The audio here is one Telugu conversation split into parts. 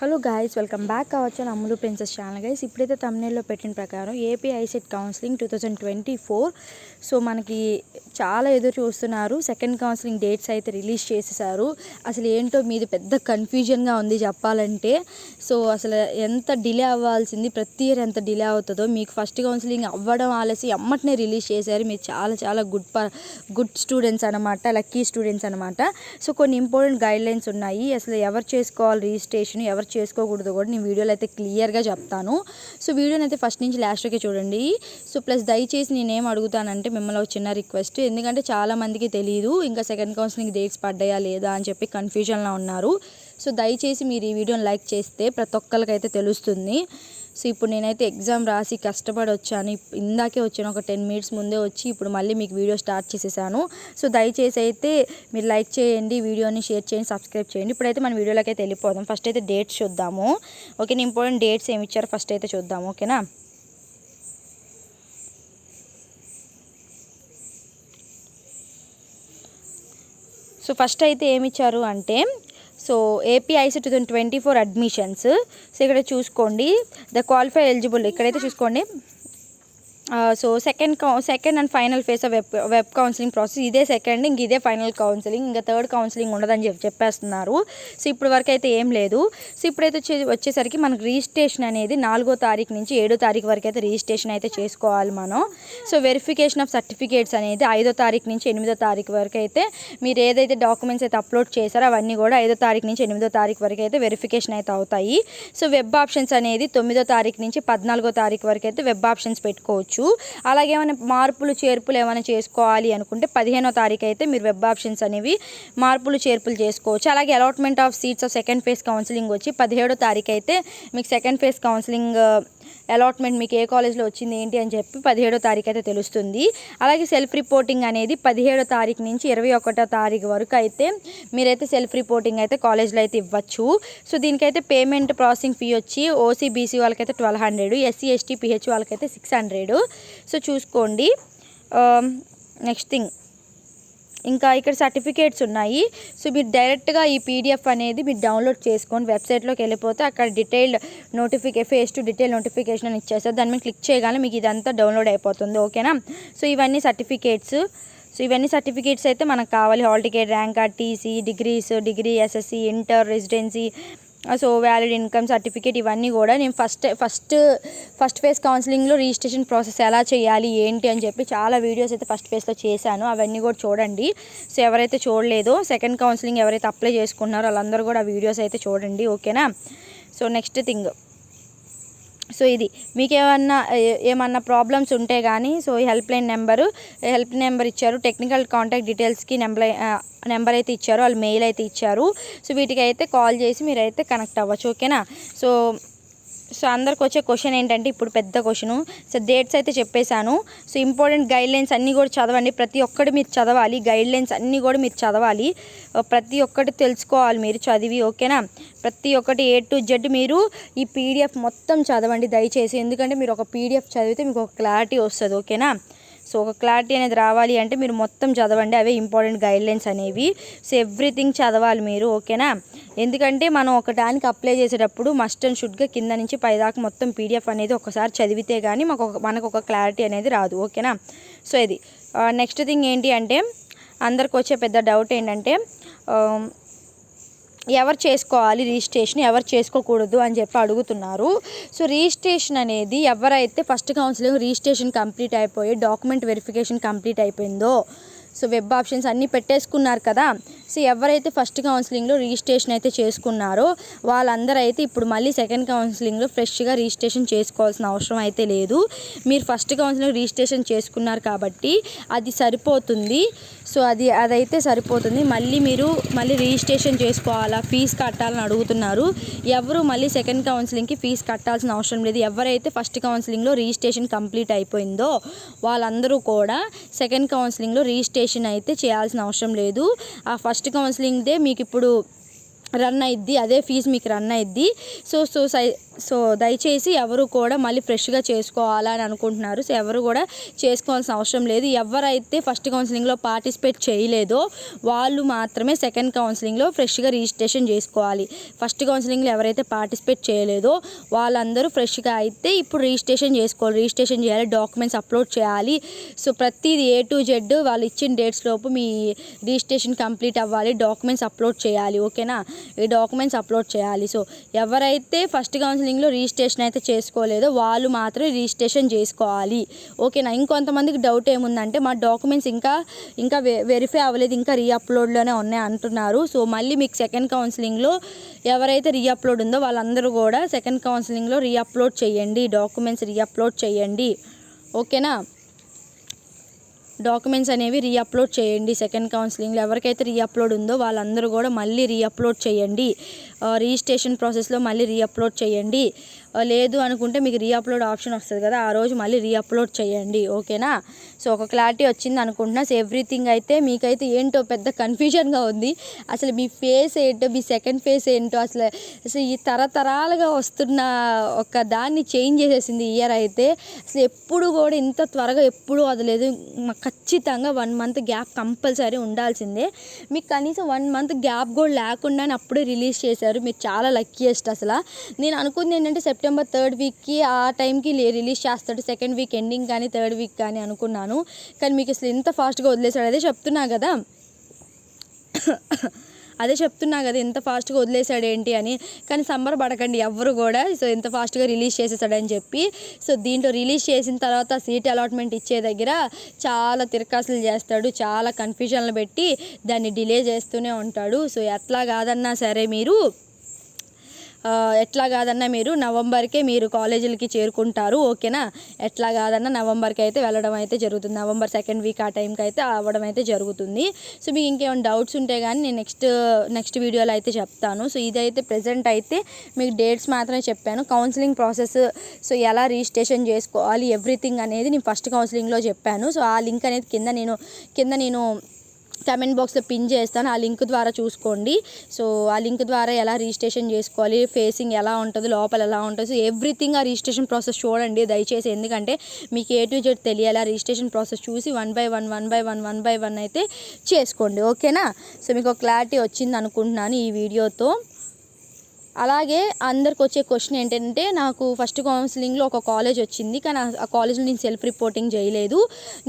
హలో గాయ్స్, వెల్కమ్ బ్యాక్ కావచ్చు అమ్ములు ప్రిన్సెస్ ఛానల్. గైస్, ఇప్పుడైతే తమ్నేల్లో పెట్టిన ప్రకారం ఏపీ ఐసెట్ కౌన్సిలింగ్ 2024. సో మనకి చాలా ఎదురు చూస్తున్నారు. సెకండ్ కౌన్సిలింగ్ డేట్స్ అయితే రిలీజ్ చేసేసారు. అసలు ఏంటో మీది పెద్ద కన్ఫ్యూజన్గా ఉంది చెప్పాలంటే. సో అసలు ఎంత డిలే అవ్వాల్సింది, ప్రతి ఇయర్ ఎంత డిలే అవుతుందో. మీకు ఫస్ట్ కౌన్సిలింగ్ అవ్వడం ఆలసి అమ్మటనే రిలీజ్ చేశారు. మీరు చాలా చాలా గుడ్ స్టూడెంట్స్ అనమాట, లక్కీ స్టూడెంట్స్ అనమాట. సో కొన్ని ఇంపార్టెంట్ గైడ్లైన్స్ ఉన్నాయి. అసలు ఎవరు చేసుకోవాలి రిజిస్ట్రేషన్, ఎవరు చేసుకోకూడదు కూడా నేను వీడియోలో అయితే క్లియర్గా చెప్తాను. సో వీడియోని అయితే ఫస్ట్ నుంచి లాస్ట్ వరకే చూడండి. సో ప్లస్ దయచేసి నేనేం అడుగుతానంటే మిమ్మల్ని ఒక చిన్న రిక్వెస్ట్, ఎందుకంటే చాలామందికి తెలియదు ఇంకా సెకండ్ కౌన్సిలింగ్ డేట్స్ పడ్డాయా లేదా అని చెప్పి కన్ఫ్యూజన్లో ఉన్నారు. సో దయచేసి మీరు ఈ వీడియోని లైక్ చేస్తే ప్రతి ఒక్కరికైతే తెలుస్తుంది. సో ఇప్పుడు నేనైతే ఎగ్జామ్ రాసి కష్టపడి వచ్చాను. ఇందాకే వచ్చాను, ఒక 10 మినిట్స్ ముందే వచ్చి ఇప్పుడు మళ్ళీ మీకు వీడియో స్టార్ట్ చేసేసాను. సో దయచేసి అయితే మీరు లైక్ చేయండి, వీడియోని షేర్ చేయండి, సబ్స్క్రైబ్ చేయండి. ఇప్పుడైతే మన వీడియోలోకి అయితే వెళ్ళిపోదాం. ఫస్ట్ అయితే డేట్స్ చూద్దాము. ఓకేనా, ఇంపార్టెంట్ డేట్స్ ఏమి ఇచ్చారో ఫస్ట్ అయితే చూద్దాము. ఓకేనా, సో ఫస్ట్ అయితే ఏమి ఇచ్చారు అంటే, so AP ICET 2024 admissions. So ఇక్కడ చూసుకోండి, ద క్వాలిఫై ఎలిజిబుల్ ఇక్కడైతే చూసుకోండి. So second and final face of web counselling process. ఇదే సెకండ్, ఇంక ఇదే ఫైనల్ కౌన్సిలింగ్, ఇంకా థర్డ్ కౌన్సిలింగ్ ఉండదని చెప్పేస్తున్నారు. సో ఇప్పుడు వరకు అయితే ఏం లేదు. సో ఇప్పుడైతే వచ్చేసరికి మనకు రిజిస్ట్రేషన్ అనేది 4వ తారీఖు నుంచి 7వ తారీఖు వరకు అయితే రిజిస్ట్రేషన్ అయితే చేసుకోవాలి మనం. సో వెరిఫికేషన్ ఆఫ్ సర్టిఫికేట్స్ అనేది 5వ తారీఖు నుంచి 8వ తారీఖు వరకు అయితే మీరు ఏదైతే డాక్యుమెంట్స్ అయితే అప్లోడ్ చేశారో అవన్నీ కూడా 5వ తారీఖు నుంచి 8వ తారీఖు వరకు అయితే వెరిఫికేషన్ అయితే అవుతాయి. సో వెబ్ ఆప్షన్స్ అనేది 9వ తారీఖు నుంచి 14వ తారీఖు వరకు అయితే వెబ్ ఆప్షన్స్ పెట్టుకోవచ్చు. అలాగే ఏమైనా మార్పులు చేర్పులు ఏమైనా చేసుకోవాలి అనుకుంటే 15వ తారీఖు అయితే మీరు వెబ్ ఆప్షన్స్ అనేవి మార్పులు చేర్పులు చేసుకోవచ్చు. అలాగే allotment of seats of second phase counselling వచ్చి 17వ తారీఖు అయితే మీకు సెకండ్ ఫేజ్ కౌన్సిలింగ్ అలాట్మెంట్ మీకు ఏ కాలేజ్లో వచ్చింది ఏంటి అని చెప్పి 17వ తారీఖు అయితే తెలుస్తుంది. అలాగే సెల్ఫ్ రిపోర్టింగ్ అనేది 17వ తారీఖు నుంచి 21వ తారీఖు వరకు అయితే మీరైతే సెల్ఫ్ రిపోర్టింగ్ అయితే కాలేజ్లో అయితే ఇవ్వచ్చు. సో దీనికైతే పేమెంట్ ప్రాసెసింగ్ ఫీ వచ్చి ఓసీ బీసీ వాళ్ళకైతే 1200, ఎస్సీ ఎస్టీ పిహెచ్ వాళ్ళకైతే 600. సో చూసుకోండి. నెక్స్ట్ థింగ్, ఇంకా ఇక్కడ సర్టిఫికేట్స్ ఉన్నాయి. సో మీరు డైరెక్ట్గా ఈ పీడిఎఫ్ అనేది మీరు డౌన్లోడ్ చేసుకొని వెబ్సైట్లోకి వెళ్ళిపోతే అక్కడ ఫేస్ టు డీటెయిల్ నోటిఫికేషన్ అని ఇచ్చేస్తారు. దాని మీద క్లిక్ చేయగానే మీకు ఇదంతా డౌన్లోడ్ అయిపోతుంది. ఓకేనా, సో ఇవన్నీ సర్టిఫికేట్స్. సో ఇవన్నీ సర్టిఫికేట్స్ అయితే మనకు కావాలి. Hall ticket, rank card, TC, degree, SSC, inter, residency, so valid income certificate, ఇవన్నీ కూడా నేను ఫస్ట్ ఫేజ్ కౌన్సిలింగ్లో రిజిస్ట్రేషన్ ప్రాసెస్ ఎలా చేయాలి ఏంటి అని చెప్పి చాలా వీడియోస్ అయితే ఫస్ట్ ఫేజ్లో చేశాను. అవన్నీ కూడా చూడండి. సో ఎవరైతే చూడలేదో సెకండ్ కౌన్సిలింగ్ ఎవరైతే అప్లై చేసుకున్నారో వాళ్ళందరూ కూడా ఆ వీడియోస్ అయితే చూడండి. ఓకేనా, సో నెక్స్ట్ థింగ్, సో ఇది మీకు ఏమన్నా ప్రాబ్లమ్స్ ఉంటే కానీ సో ఈ హెల్ప్ నెంబర్ ఇచ్చారు. టెక్నికల్ కాంటాక్ట్ డీటెయిల్స్కి నెంబర్ అయితే ఇచ్చారు, వాళ్ళు మెయిల్ అయితే ఇచ్చారు. సో వీటికి అయితే కాల్ చేసి మీరైతే కనెక్ట్ అవ్వచ్చు. ఓకేనా, సో అందరికి వచ్చే క్వశ్చన్ ఏంటంటే, ఇప్పుడు పెద్ద క్వశ్చను. సో డేట్స్ అయితే చెప్పేశాను. సో ఇంపార్టెంట్ గైడ్లైన్స్ అన్నీ కూడా చదవండి. ప్రతి ఒక్కటి మీరు చదవాలి. గైడ్లైన్స్ అన్నీ కూడా మీరు చదవాలి. ప్రతి ఒక్కటి తెలుసుకోవాలి మీరు చదివి. ఓకేనా, ప్రతి ఒక్కటి A to Z మీరు ఈ పీడిఎఫ్ మొత్తం చదవండి దయచేసి. ఎందుకంటే మీరు ఒక పీడిఎఫ్ చదివితే మీకు ఒక క్లారిటీ వస్తుంది. ఓకేనా, సో ఒక క్లారిటీ అనేది రావాలి అంటే మీరు మొత్తం చదవండి. అవే ఇంపార్టెంట్ గైడ్లైన్స్ అనేవి. సో ఎవ్రీథింగ్ చదవాలి మీరు. ఓకేనా, ఎందుకంటే మనం ఒకటానికి అప్లై చేసేటప్పుడు మస్ట్ అండ్ షుడ్గా కింద నుంచి పైదాకా మొత్తం పీడిఎఫ్ అనేది ఒకసారి చదివితే కానీ మనకు ఒక క్లారిటీ అనేది రాదు. ఓకేనా, సో ఇది నెక్స్ట్ థింగ్ ఏంటి అంటే, అందరికి వచ్చే పెద్ద డౌట్ ఏంటంటే ఎవరు చేసుకోవాలి రిజిస్ట్రేషన్, ఎవరు చేసుకోకూడదు అని చెప్పి అడుగుతున్నారు. సో రిజిస్ట్రేషన్ అనేది ఎవరైతే ఫస్ట్ కౌన్సిలింగ్ రిజిస్ట్రేషన్ కంప్లీట్ అయిపోయి డాక్యుమెంట్ వెరిఫికేషన్ కంప్లీట్ అయిపోయిందో, సో వెబ్ ఆప్షన్స్ అన్నీ పెట్టేసుకున్నారు కదా. సో ఎవరైతే ఫస్ట్ కౌన్సిలింగ్లో రిజిస్ట్రేషన్ అయితే చేసుకున్నారో వాళ్ళందరూ అయితే ఇప్పుడు మళ్ళీ సెకండ్ కౌన్సిలింగ్లో ఫ్రెష్గా రిజిస్ట్రేషన్ చేసుకోవాల్సిన అవసరం అయితే లేదు. మీరు ఫస్ట్ కౌన్సిలింగ్ రిజిస్ట్రేషన్ చేసుకున్నారు కాబట్టి అది సరిపోతుంది. సో అదైతే సరిపోతుంది. మీరు రిజిస్ట్రేషన్ చేసుకోవాలా, ఫీజు కట్టాలని అడుగుతున్నారు. ఎవరు మళ్ళీ సెకండ్ కౌన్సిలింగ్కి ఫీజు కట్టాల్సిన అవసరం లేదు. ఎవరైతే ఫస్ట్ కౌన్సిలింగ్లో రిజిస్ట్రేషన్ కంప్లీట్ అయిపోయిందో వాళ్ళందరూ కూడా సెకండ్ కౌన్సిలింగ్లో రిజిస్ట్రేషన్ అయితే చేయాల్సిన అవసరం లేదు. ఆ ఫస్ట్ కౌన్సిలింగ్దే మీకు ఇప్పుడు రన్ అయిద్ది, అదే ఫీజు మీకు రన్ అయిద్ది. సో దయచేసి ఎవరు కూడా మళ్ళీ ఫ్రెష్గా చేసుకోవాలని అనుకుంటున్నారు. సో ఎవరు కూడా చేసుకోవాల్సిన అవసరం లేదు. ఎవరైతే ఫస్ట్ కౌన్సిలింగ్లో పార్టిసిపేట్ చేయలేదో వాళ్ళు మాత్రమే సెకండ్ కౌన్సిలింగ్లో ఫ్రెష్గా రిజిస్ట్రేషన్ చేసుకోవాలి. ఫస్ట్ కౌన్సిలింగ్లో ఎవరైతే పార్టిసిపేట్ చేయలేదో వాళ్ళందరూ ఫ్రెష్గా అయితే ఇప్పుడు రిజిస్ట్రేషన్ చేసుకోవాలి. రిజిస్ట్రేషన్ చేయాలి, డాక్యుమెంట్స్ అప్లోడ్ చేయాలి. సో ప్రతిదీ A to Z వాళ్ళు ఇచ్చిన డేట్స్ లోపు మీ రిజిస్ట్రేషన్ కంప్లీట్ అవ్వాలి. డాక్యుమెంట్స్ అప్లోడ్ చేయాలి. ఓకేనా, ఈ డాక్యుమెంట్స్ అప్లోడ్ చేయాలి. సో ఎవరైతే ఫస్ట్ కౌన్సిలింగ్లో రిజిస్ట్రేషన్ అయితే చేసుకోలేదో వాళ్ళు మాత్రం రిజిస్ట్రేషన్ చేసుకోవాలి. ఓకేనా. ఇంకొంతమందికి డౌట్ ఏముందంటే మా డాక్యుమెంట్స్ ఇంకా వెరిఫై అవ్వలేదు, ఇంకా రీఅప్లోడ్లోనే ఉన్నాయి అంటున్నారు. సో మళ్ళీ మీకు సెకండ్ కౌన్సిలింగ్లో ఎవరైతే రీఅప్లోడ్ ఉందో వాళ్ళందరూ కూడా సెకండ్ కౌన్సిలింగ్లో రీఅప్లోడ్ చేయండి, డాక్యుమెంట్స్ రీఅప్లోడ్ చేయండి. ఓకేనా, డాక్యుమెంట్స్ అనేవి రీఅప్లోడ్ చేయండి. సెకండ్ కౌన్సిలింగ్లో ఎవరికైతే రీఅప్లోడ్ ఉందో వాళ్ళందరూ కూడా మళ్ళీ రీఅప్లోడ్ చేయండి. రిజిస్ట్రేషన్ ప్రాసెస్లో మళ్ళీ రీఅప్లోడ్ చేయండి. లేదు అనుకుంటే మీకు రీఅప్లోడ్ ఆప్షన్ వస్తుంది కదా, ఆ రోజు మళ్ళీ రీఅప్లోడ్ చేయండి. ఓకేనా. సో ఒక క్లారిటీ వచ్చింది అనుకుంటున్నా. సో ఎవ్రీథింగ్ అయితే మీకైతే ఏంటో పెద్ద కన్ఫ్యూజన్గా ఉంది. అసలు మీ ఫేస్ ఏంటో, మీ సెకండ్ ఫేస్ ఏంటో, అసలు ఈ తరతరాలుగా వస్తున్న ఒక దాన్ని చేంజ్ చేసేసింది ఇయర్ అయితే. అసలు ఎప్పుడు కూడా ఇంత త్వరగా ఎప్పుడు వదలేదు. ఖచ్చితంగా 1 month గ్యాప్ కంపల్సరీ ఉండాల్సిందే. మీకు కనీసం 1 month గ్యాప్ కూడా లేకుండానే అప్పుడే రిలీజ్ చేశారు. మీరు చాలా లక్కీయెస్ట్. అసలు నేను అనుకుంది ఏంటంటే సెప్టెంబర్ 3rd weekకి ఆ టైంకి రిలీజ్ చేస్తాడు, 2nd week ఎండింగ్ కానీ 3rd week కానీ అనుకున్నాను. కానీ మీకు అసలు ఇంత ఫాస్ట్గా వదిలేశాడు. అదే చెప్తున్నా కదా ఎంత ఫాస్ట్గా వదిలేశాడు ఏంటి అని. కానీ సంబరపడకండి ఎవ్వరు కూడా. సో ఎంత ఫాస్ట్గా రిలీజ్ చేసేసాడని చెప్పి. సో దీంట్లో రిలీజ్ చేసిన తర్వాత సీట్ అలాట్మెంట్ ఇచ్చే దగ్గర చాలా తిరకాసులు చేస్తాడు, చాలా కన్ఫ్యూజన్లు పెట్టి దాన్ని డిలే చేస్తూనే ఉంటాడు. సో ఎట్లా కాదన్నా సరే మీరు నవంబర్కే మీరు కాలేజీలకి చేరుకుంటారు. ఓకేనా. ఎట్లా కాదన్నా నవంబర్కి అయితే వెళ్ళడం అయితే జరుగుతుంది. నవంబర్ 2nd week ఆ టైంకి అయితే అవ్వడం అయితే జరుగుతుంది. సో మీకు ఇంకేమైనా డౌట్స్ ఉంటే కానీ నేను నెక్స్ట్ వీడియోలో అయితే చెప్తాను. సో ఇదైతే ప్రెజెంట్ అయితే మీకు డేట్స్ మాత్రమే చెప్పాను. కౌన్సిలింగ్ ప్రాసెస్, సో ఎలా రిజిస్ట్రేషన్ చేసుకోవాలి ఎవ్రీథింగ్ అనేది నేను ఫస్ట్ కౌన్సిలింగ్లో చెప్పాను. సో ఆ లింక్ అనేది కింద నేను కామెంట్ బాక్స్లో పిన్ చేస్తాను. ఆ లింక్ ద్వారా చూసుకోండి. సో ఆ లింక్ ద్వారా ఎలా రిజిస్ట్రేషన్ చేసుకోవాలి, ఫేసింగ్ ఎలా ఉంటుంది, లోపల ఎలా ఉంటుంది, సో ఎవ్రీథింగ్ ఆ రిజిస్ట్రేషన్ ప్రాసెస్ చూడండి దయచేసి. ఎందుకంటే మీకు A to Z తెలియాలి. ఆ రిజిస్ట్రేషన్ ప్రాసెస్ చూసి 1 by 1 అయితే చేసుకోండి. ఓకేనా. సో మీకు ఒక క్లారిటీ వచ్చింది అనుకుంటున్నాను ఈ వీడియోతో. అలాగే అందరికి వచ్చే క్వశ్చన్ ఏంటంటే, నాకు ఫస్ట్ కౌన్సిలింగ్లో ఒక కాలేజ్ వచ్చింది, కానీ ఆ కాలేజ్లో నేను సెల్ఫ్ రిపోర్టింగ్ చేయలేదు,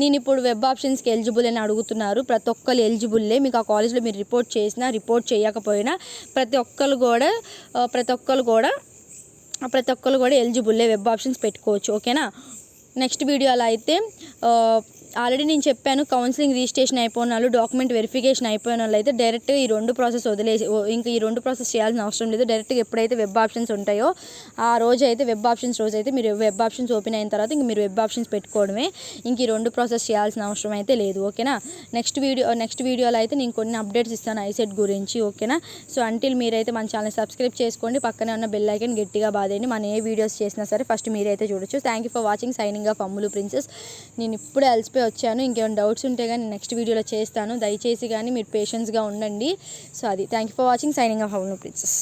నేను ఇప్పుడు వెబ్ ఆప్షన్స్కి ఎలిజిబుల్ అని అడుగుతున్నారు. ప్రతి ఒక్కరు ఎలిజిబుల్లే. మీకు ఆ కాలేజ్లో మీరు రిపోర్ట్ చేసినా రిపోర్ట్ చేయకపోయినా ప్రతి ఒక్కరు కూడా ఎలిజిబుల్లే, వెబ్ ఆప్షన్స్ పెట్టుకోవచ్చు. ఓకేనా. నెక్స్ట్ వీడియోలో అయితే ఆల్రెడీ నేను చెప్పాను, కౌన్సిలింగ్ రిజిస్ట్రేషన్ అయిపోయిన వాళ్ళు, డాక్యుమెంట్ వెరిఫికేషన్ అయిపోయిన వాళ్ళు అయితే డైరెక్ట్గా ఈ 2 ప్రాసెస్ వదిలేసి ఇంకా ఈ 2 ప్రాసెస్ చేయాల్సిన అవసరం లేదు. డైరెక్ట్గా ఎప్పుడైతే వెబ్ ఆప్షన్స్ ఉంటాయో ఆ రోజు అయితే వెబ్ ఆప్షన్స్ రోజు అయితే మీరు వెబ్ ఆప్షన్స్ ఓపెన్ అయిన తర్వాత ఇంక మీరు వెబ్ ఆప్షన్స్ పెట్టుకోవడమే. ఇంక ఈ 2 ప్రాసెస్ చేయాల్సిన అవసరం అయితే లేదు. ఓకేనా. నెక్స్ట్ వీడియోలో అయితే నేను కొన్ని అప్డేట్స్ ఇస్తాను ఐసెట్ గురించి. ఓకేనా. సో అంటిల్ మీరైతే మన ఛానల్ సబ్స్క్రైబ్ చేసుకోండి, పక్కనే ఉన్న బెల్ ఐకాన్ గట్టిగా బాదేయండి. మనం ఏ వీడియోస్ చేసినా సరే ఫస్ట్ మీరైతే చూడొచ్చు. Thank you for watching. Signing off Ammulu princess. నేను ఇప్పుడే అలసిపోయి వచ్చాను. ఇంకేమైనా డౌట్స్ ఉంటే కానీ నెక్స్ట్ వీడియోలో చేస్తాను. దయచేసి కానీ మీరు పేషెన్స్గా ఉండండి. సో అది. Thank you for watching. Signing off Ammulu princess.